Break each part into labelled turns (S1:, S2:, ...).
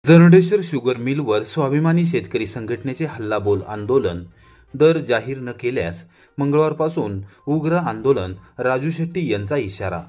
S1: Jarandeshwar sugar मिलवर स्वाभिमानी शेतकरी संघटनेचे हल्लाबोल आंदोलन. दर जाहीर न केल्यास मंगळवारपासून उग्र आंदोलन. राजू शेट्टी यांचा इशारा.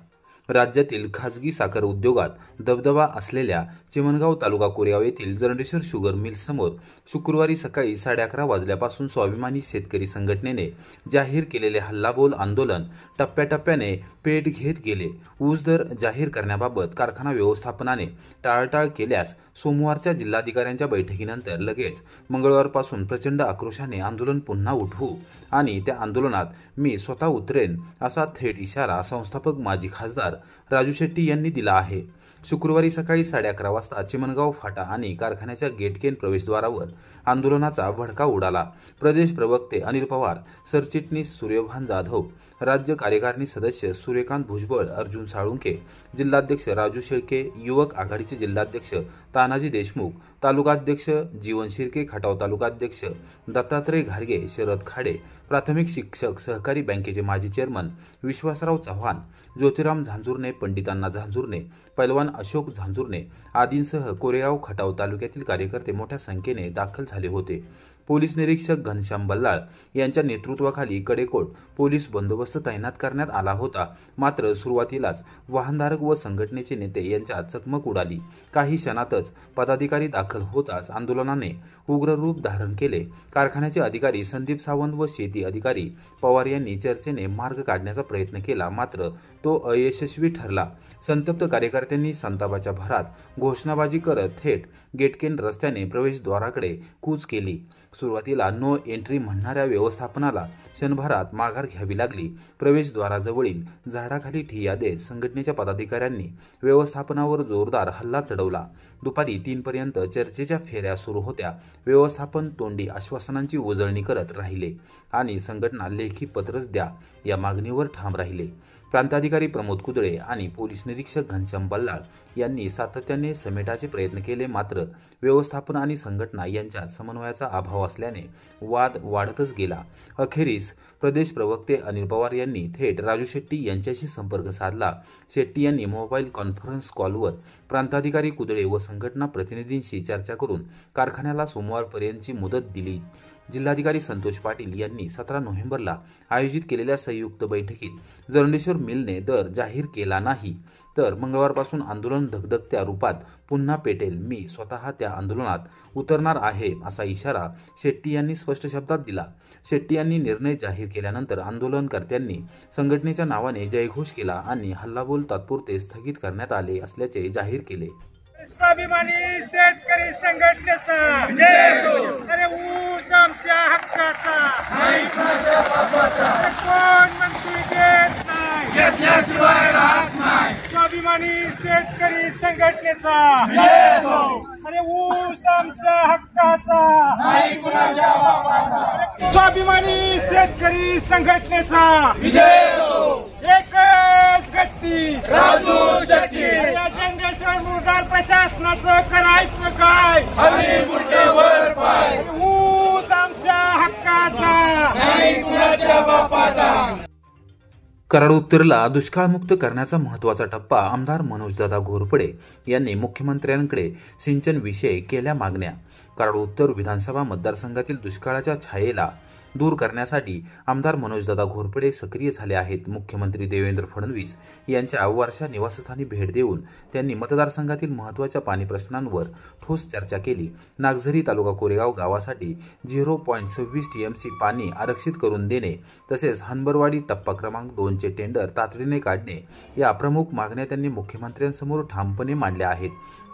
S1: राज्यातील खासगी साखर उद्योगात दबदबा असलेल्या चिमणगाव तालुका कोरेगाव येथील जरंडेश्वर शुगर मिल समोर शुक्रवारी सकाळी 11:30 वाजल्यापासून स्वाभिमानी शेतकरी संघटनेने जाहीर केलेले हल्लाबोल आंदोलन टप्प्याटप्प्याने पेट घेत गेले. ऊस दर जाहीर करण्याबाबत कारखाना व्यवस्थापनाने टाळाटाळ केल्यास सोमवारच्या जिल्हाधिकाऱ्यांच्या बैठकीनंतर लगेच मंगळवारपासून प्रचंड आक्रोशाने आंदोलन पुन्हा उठवू आणि त्या आंदोलनात मी स्वतः उतरेन असा थेट इशारा संस्थापक माजी खासदार राजू शेट्टी यांनी दिला आहे. शुक्रवारी सकाळी 11:30 वाजता चिमणगाव फाटा आणि कारखान्याच्या गेटकेन प्रवेशद्वारावर आंदोलनाचा भडका उडाला. प्रदेश प्रवक्ते अनिल पवार, सरचिटणीस सूर्यभान जाधव, राज्य कार्यकारिणी सदस्य सूर्यकांत भुजबळ, अर्जुन साळुंके, जिल्हाध्यक्ष राजू शेळके, युवक आघाडीचे जिल्हाध्यक्ष तानाजी देशमुख, तालुकाध्यक्ष जीवन शिर्के, खटाव तालुकाध्यक्ष दत्तात्रय घारगे, शरद खाडे, प्राथमिक शिक्षक सहकारी बँकेचे माजी चेअरमन विश्वासराव चव्हाण, ज्योतिराम झांजुर्णे, पंडितांना झांजुर्णे, पैलवान अशोक झांजुर्णे आदींसह कोरेगाव खटाव तालुक्यातील कार्यकर्ते मोठ्या संख्येने दाखल झाले होते. पोलीस निरीक्षक घनश्याम बल्लाळ यांच्या नेतृत्वाखाली कडेकोट पोलीस बंदोबस्त तैनात करण्यात आला होता. मात्र सुरुवातीलाच वाहनधारक व संघटनेचे नेते यांच्यात चकमक उडाली. काही क्षणातच पदाधिकारी दाखल होताच आंदोलनाने उग्र रूप धारण केले. कारखान्याचे अधिकारी संदीप सावंत व शेती अधिकारी पवार यांनी चर्चेने मार्ग काढण्याचा प्रयत्न केला, मात्र तो अयशस्वी ठरला. संतप्त कार्यकर्त्यांनी संतापाच्या भरात घोषणाबाजी करत थेट गेटकेन रस्त्याने प्रवेशद्वाराकडे कूच केली. सुरुवातीला नो एंट्री म्हणणाऱ्या व्यवस्थापनाला क्षणभरात माघार घ्यावी लागली. प्रवेशद्वाराजवळील झाडाखाली ठिय्या देत संघटनेच्या पदाधिकाऱ्यांनी व्यवस्थापनावर जोरदार हल्ला चढवला. दुपारी 3 पर्यंत चर्चेच्या फेऱ्या सुरू होत्या. व्यवस्थापन तोंडी आश्वासनांची उजळणी करत राहिले आणि संघटना लेखी पत्रच द्या या मागणीवर ठाम राहिले. प्रांताधिकारी प्रमोद कुदळे आणि पोलीस निरीक्षक घनश्याम बल्लाळ यांनी सातत्याने समेटाचे प्रयत्न केले, मात्र व्यवस्थापन आणि संघटना यांच्यात समन्वयाचा अभाव असल्याने वाद वाढतच गेला. अखेरीस प्रदेश प्रवक्ते अनिल पवार यांनी थेट राजू शेट्टी यांच्याशी संपर्क साधला. शेट्टी यांनी मोबाईल कॉन्फरन्स कॉलवर प्रांताधिकारी कुदळे व संघटना प्रतिनिधींशी चर्चा करून कारखान्याला सोमवारपर्यंतची मुदत दिली. जिल्हाधिकारी संतोष पाटील यांनी 17 नोव्हेंबरला आयोजित केलेल्या संयुक्त बैठकीत जरंडेश्वर मिलने दर जाहीर केला नाही तर मंगळवारपासून आंदोलन धगधगत्या रूपात पुन्हा पेटेल. मी स्वतः त्या आंदोलनात उतरणार आहे असा इशारा शेट्टी यांनी स्पष्ट शब्दात दिला. शेट्टी यांनी निर्णय जाहीर केल्यानंतर आंदोलनकर्त्यांनी संघटनेच्या नावाने जयघोष केला आणि हल्लाबोल तात्पुरते स्थगित करण्यात आले असल्याचे जाहीर केले.
S2: स्वाभिमानी शेतकरी संघटनेचा अरे ऊस आमच्या हक्काचा कोण मंत्री देत नाही, घेतल्याशिवाय राहत नाही. स्वाभिमानी शेतकरी संघटनेचा अरे ऊस आमच्या हक्काचा स्वाभिमानी शेतकरी संघटनेचा एकच गट्टी राजू शेट्टी. जरंडेश्वर मुरदार प्रशासनाचं करायचं काय, ऊस आमच्या हक्काचा नाही कुणाच्या बापाचा.
S1: कराड उत्तरला दुष्काळमुक्त करण्याचा महत्त्वाचा टप्पा. आमदार मनोजदादा घोरपडे यांनी मुख्यमंत्र्यांकडे सिंचन विषयी केल्या मागण्या. कराड उत्तर विधानसभा मतदारसंघातील दुष्काळाच्या छायेला दूर करण्यासाठी आमदार मनोजदादा घोरपडे सक्रिय झाले आहेत. मुख्यमंत्री देवेंद्र फडणवीस यांच्या वर्षा निवासस्थानी भेट देऊन त्यांनी मतदारसंघातील महत्त्वाच्या पाणी प्रश्नांवर ठोस चर्चा केली. नागझरी तालुका कोरेगाव गावासाठी 0.26 TMC पाणी आरक्षित करून देणे तसेच हनबरवाडी टप्पा क्रमांक 2 चे टेंडर तातडीने काढणे या प्रमुख मागण्या त्यांनी मुख्यमंत्र्यांसमोर ठामपणे मांडल्या आहेत.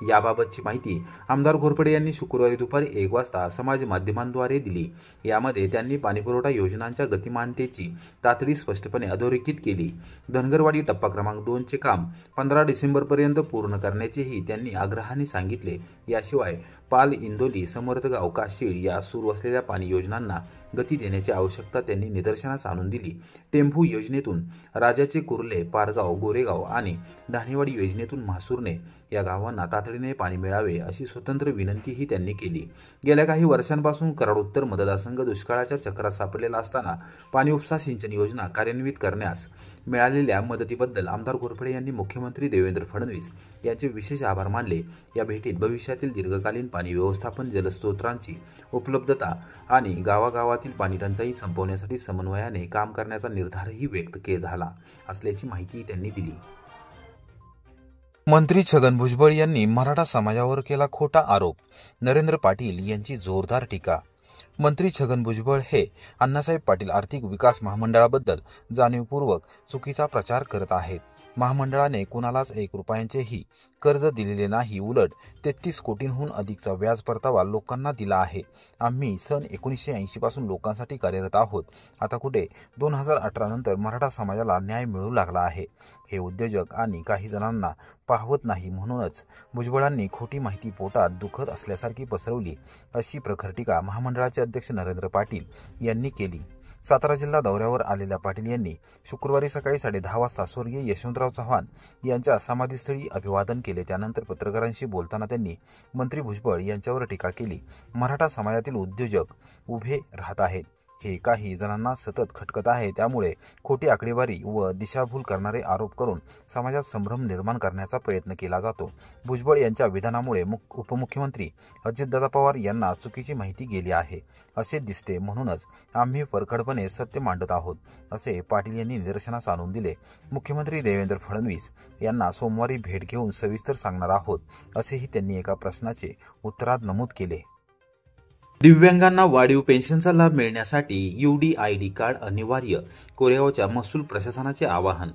S1: याबाबतची माहिती आमदार घोरपडे यांनी शुक्रवारी दुपारी 1 वाजता समाज माध्यमांद्वारे दिली. यामध्ये त्यांनी पाणीपुरवठा योजनांच्या गतिमानतेची तातडी स्पष्टपणे अधोरेखित केली. धनगरवाडी टप्पा क्रमांक 2 चे काम 15 डिसेंबरपर्यंत पूर्ण करण्याचेही त्यांनी आग्रहाने सांगितले. याशिवाय पाल, इंदोली, समर्थगाव, काशीड या सुरू असलेल्या पाणी योजनांना गती देण्याची आवश्यकता त्यांनी निदर्शनास आणून दिली. टेंभू योजनेतून राजाचे कुर्ले, पारगाव, गोरेगाव आणि ढाणेवाडी योजनेतून म्हासुर्णे या गावांना तातडीने पाणी मिळावे अशी स्वतंत्र विनंतीही त्यांनी केली. गेल्या काही वर्षांपासून कराड उत्तर मतदारसंघ दुष्काळाच्या चक्रात सापडलेला असताना पाणी उपसा सिंचन योजना कार्यान्वित करण्यास मिळालेल्या मदतीबद्दल आमदार घोरपडे यांनी मुख्यमंत्री देवेंद्र फडणवीस यांचे विशेष आभार मानले. या भेटीत भविष्यातील दीर्घकालीन पाणी व्यवस्थापन, जलस्रोतांची उपलब्धता आणि गावागावातील पाणी टंचाई संपवण्यासाठी समन्वयाने काम करण्याचा निर्धारही व्यक्त झाला असल्याची माहिती त्यांनी दिली. मंत्री छगन भुजबळ यांनी मराठा समाजावर केला खोटा आरोप. नरेंद्र पाटील यांची जोरदार टीका. मंत्री छगन भुजबळ हे अण्णासाहेब पाटील आर्थिक विकास महामंडळाबद्दल जाणीवपूर्वक चुकीचा प्रचार करत आहेत. महामंडळाने कुणालाच 1 रुपयांचेही कर्ज दिलेले नाही, उलट 33 कोटींहून अधिकचा व्याज परतावा लोकांना दिला आहे. आम्ही सन 1980 पासून लोकांसाठी कार्यरत आहोत. आता कुठे 2018 नंतर मराठा समाजाला न्याय मिळू लागला आहे. हे उद्योजक आणि काही जणांना पाहवत नाही, म्हणूनच भुजबळांनी खोटी माहिती पोटात दुखत असल्यासारखी पसरवली अशी प्रखर टीका महामंडळाचे अध्यक्ष नरेंद्र पाटील यांनी केली. सातारा जिल्हा दौऱ्यावर आलेल्या पाटील यांनी शुक्रवारी सकाळी 10:30 वाजता स्वर्गीय यशवंतराव चव्हाण यांच्या समाधीस्थळी अभिवादन केले. त्यानंतर पत्रकारांशी बोलताना त्यांनी मंत्री भुजबळ यांच्यावर टीका केली. मराठा समाजातील उद्योजक उभे राहत आहेत. हे काही जणांना सतत खटकत आहे. त्यामुळे खोटी आकडेवारी व दिशाभूल करणारे आरोप करून समाजात संभ्रम निर्माण करण्याचा प्रयत्न केला जातो. भुजबळ यांच्या विधानामुळे उपमुख्यमंत्री अजितदादा पवार यांना चुकीची माहिती गेली आहे असे दिसते, म्हणूनच आम्ही परखडपणे सत्य मांडत आहोत असे पाटील यांनी निदर्शनास आणून दिले. मुख्यमंत्री देवेंद्र फडणवीस यांना सोमवारी भेट घेऊन सविस्तर सांगणार आहोत असेही त्यांनी एका प्रश्नाचे उत्तरात नमूद केले. दिव्यांगांना वाढीव पेन्शनचा लाभ मिळण्यासाठी UDID कार्ड अनिवार्य, कोरेगावच्या महसूल प्रशासनाचे आवाहन.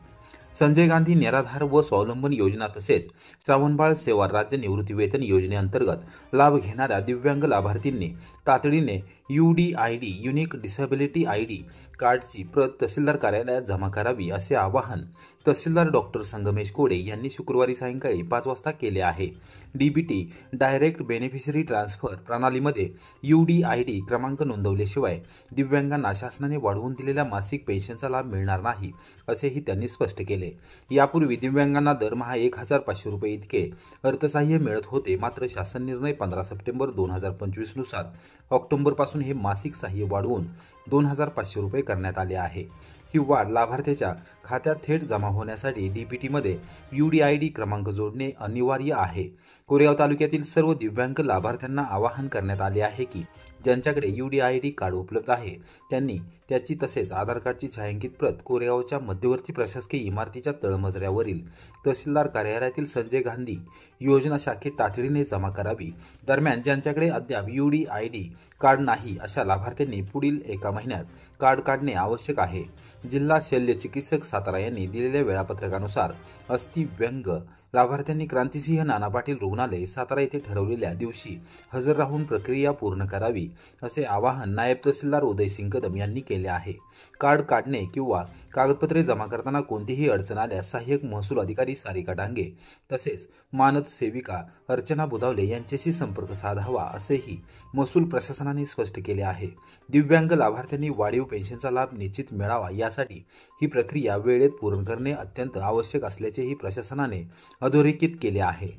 S1: संजय गांधी निराधार व स्वावलंबन योजना तसेच श्रावणबाळ सेवा राज्य निवृत्तीवेतन योजनेअंतर्गत लाभ घेणाऱ्या दिव्यांग लाभार्थींनी तातडीने UDID युनिक डिसेबिलिटी ID कार्डची प्रत तहसीलदार कार्यालयात जमा करावी असे आवाहन तहसीलदार डॉक्टर संगमेश कोडे यांनी शुक्रवारी सायंकाळी 5 वाजता केले आहे. DBT डायरेक्ट बेनिफिशरी ट्रान्सफर प्रणालीमध्ये UDID क्रमांक नोंदवल्याशिवाय दिव्यांगांना शासनाने वाढवून दिलेल्या मासिक पेन्शनचा लाभ मिळणार नाही असेही त्यांनी स्पष्ट केले. यापूर्वी दिव्यांगांना दरमहा 1,500 रुपये इतके अर्थसहाय्य मिळत होते. मात्र शासन निर्णय 15 सप्टेंबर 2025 नुसार ऑक्टोबरपासून हे मासिक सहाय्य वाढवून 2,500 रुपये करण्यात आले आहे. ही वाढ लाभार्थ्याच्या खात्यात थेट जमा होण्यासाठी DBTमध्ये UDID क्रमांक जोडणे अनिवार्य आहे. कोरेगाव तालुक्यातील सर्व दिव्यांग लाभार्थ्यांना आवाहन करण्यात आले आहे की ज्यांच्याकडे UDID कार्ड उपलब्ध आहे त्यांनी त्याची तसेच आधार कार्डची छायांकित प्रत कोरेगावच्या मध्यवर्ती प्रशासकीय इमारतीच्या तळमजल्यावरील तहसीलदार कार्यालयातील संजय गांधी योजना शाखेत तातडीने जमा करावी. दरम्यान ज्यांच्याकडे अद्याप UDID कार्ड नाही अशा लाभार्थ्यांनी पुढील 1 महिन्यात कार्ड काढणे आवश्यक आहे. जिल्हा शल्य चिकित्सक सातारा यांनी दिलेल्या वेळापत्रकानुसार अस्थिव्यंग लाभार्थ्यांनी क्रांतिसिंह नाना पाटील रुग्णालय सातारा येथे ठरवलेल्या दिवशी हजर राहून प्रक्रिया पूर्ण करावी असे आवाहन नायब तहसीलदार उदयसिंग कदम यांनी केले आहे. कार्ड काढणे किंवा कागदपत्रे जमा करताना कोणतीही अडचण आल्यास सहाय्यक महसूल अधिकारी सारिका डांगे तसेच मानद सेविका अर्चना बुधावले यांच्याशी संपर्क साधावा असेही महसूल प्रशासनाने स्पष्ट केले आहे. दिव्यांग लाभार्थ्यांनी वाढीव पेन्शनचा लाभ निश्चित मिळावा यासाठी ही प्रक्रिया वेळेत पूर्ण करणे अत्यंत आवश्यक असल्याचेही प्रशासनाने अधोरेखित केले आहे.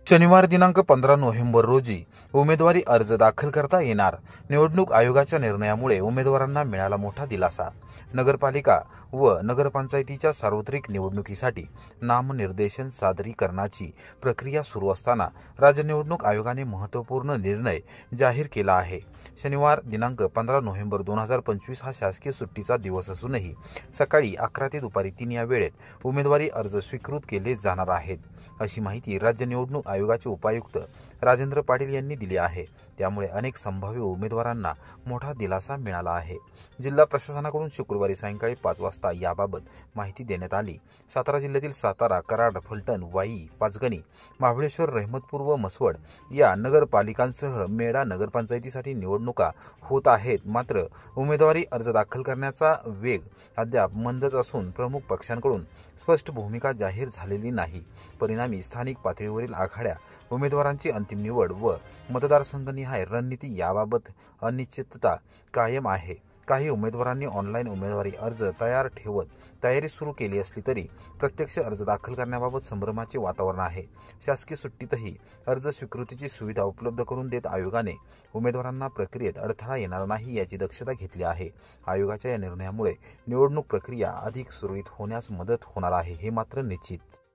S1: शनिवार दिनांक 15 नोव्हेंबर रोजी उमेदवारी अर्ज दाखल करता येणार. निवडणूक आयोगाच्या निर्णयामुळे उमेदवारांना मिळाला मोठा दिलासा. नगरपालिका व नगरपंचायतीच्या सार्वत्रिक निवडणुकीसाठी नामनिर्देशन सादरीकरणाची प्रक्रिया सुरू असताना राज्य निवडणूक आयोगाने महत्त्वपूर्ण निर्णय जाहीर केला आहे. शनिवार दिनांक 15 नोव्हेंबर 2025 हा शासकीय सुट्टीचा दिवस असूनही सकाळी 11 ते दुपारी 3 या वेळेत उमेदवारी अर्ज स्वीकृत केले जाणार आहेत अशी माहिती राज्य निवडणूक आयोगाचे उपायुक्त राजेंद्र पाटील यांनी दिली आहे. त्यामुळे अनेक संभाव्य उमेदवारांना मोठा दिलासा मिळाला आहे। जिल्हा प्रशासनाकडून शुक्रवारी सायंकाळी 5 वाजता याबाबत माहिती देण्यात आली। सातारा जिल्ह्यातील सातारा, कराड, फलटण, वाई, पाचगणी, महाबळेश्वर, रहमतपूर व मसवड या नगरपालिकांसह मेढा नगरपंचायतीसाठी निवडणुका होत आहेत। मात्र उमेदवारी अर्ज दाखल करण्याचा वेग अद्याप मंदच असून प्रमुख पक्षांकडून स्पष्ट भूमिका जाहीर झालेली नाही। परिणामी स्थानिक पातळीवरील आघाड्या, उमेदवारांची अंतिम निवड व मतदारसंघनिहाय रणनीती याबाबत अनिश्चितता कायम आहे। काही उमेदवारांनी ऑनलाईन उमेदवारी अर्ज तयार ठेवत तयारी सुरू केली असली तरी प्रत्यक्ष अर्ज दाखल करण्याबाबत संभ्रमाचे वातावरण आहे। शासकीय सुट्टीतही अर्ज स्वीकृतीची सुविधा उपलब्ध करून देत आयोगाने उमेदवारांना प्रक्रियेत अडथळा येणार नाही याची दक्षता घेतली आहे। आयोगाच्या या निर्णयामुळे निवडणूक प्रक्रिया अधिक सुरळीत होण्यास मदत होणार आहे हे मात्र निश्चित।